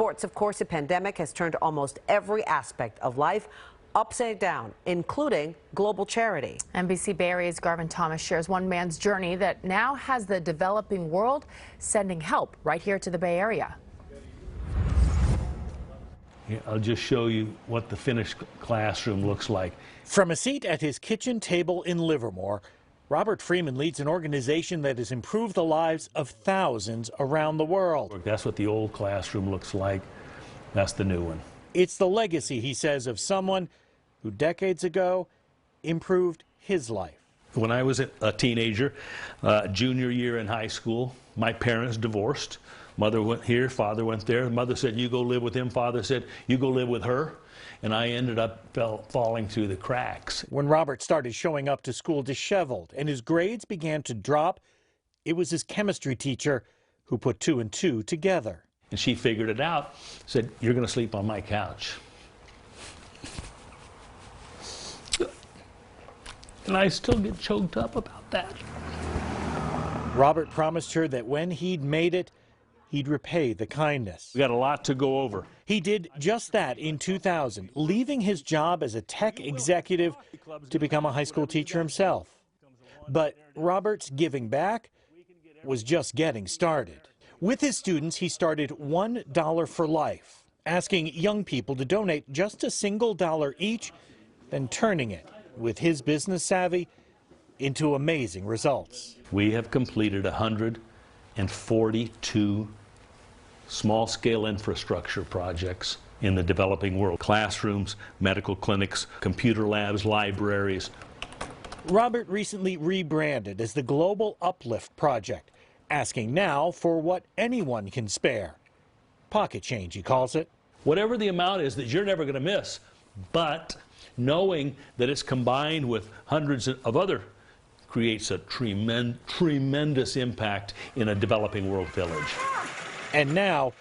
Sports, of course, a pandemic has turned almost every aspect of life upside down, including global charity. NBC Bay Area's Garvin shares one man's journey that now has the developing world sending help right here to the Bay Area. I'll just show you what the finished classroom looks like. From a seat at his kitchen table in Livermore, Robert Freeman leads an organization that has improved the lives of thousands around the world. That's what the old classroom looks like. That's the new one. It's the legacy, he says, of someone who decades ago improved his life. When I was a teenager, junior year in high school, my parents divorced. Mother went here, father went there. Mother said, you go live with him. Father said, you go live with her. And I ended up falling through the cracks. When Robert started showing up to school disheveled and his grades began to drop, it was his chemistry teacher who put 2 and 2 together. And she figured it out, said, you're going to sleep on my couch. And I still get choked up about that. Robert promised her that when he'd made it, he'd repay the kindness. We got a lot to go over. He did just that in 2000, leaving his job as a tech executive to become a high school teacher himself. But Robert's giving back was just getting started. With his students, he started $1 for Life, asking young people to donate just a single dollar each, then turning it, with his business savvy, into amazing results. We have completed 142 small-scale infrastructure projects in the developing world. Classrooms, medical clinics, computer labs, libraries. Robert recently rebranded as the Global Uplift Project, asking now for what anyone can spare. Pocket change, he calls it. Whatever the amount is that you're never going to miss, but knowing that it's combined with hundreds of other creates a tremendous impact in a developing world village. And now,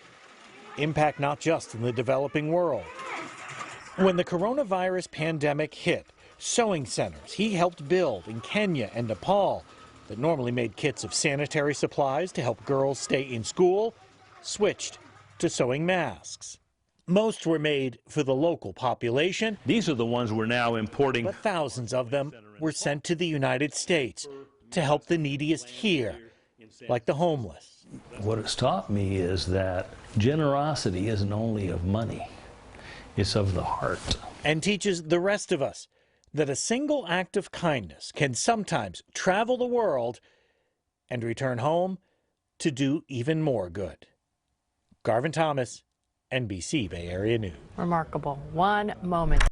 impact not just in the developing world. When the coronavirus pandemic hit, sewing centers he helped build in Kenya and Nepal that normally made kits of sanitary supplies to help girls stay in school switched to sewing masks. Most were made for the local population. These are the ones we're now importing. But thousands of them were sent to the United States to help the neediest here, like the homeless. What it's taught me is that generosity isn't only of money, it's of the heart. And teaches the rest of us that a single act of kindness can sometimes travel the world and return home to do even more good. Garvin, NBC Bay Area News. Remarkable. One moment.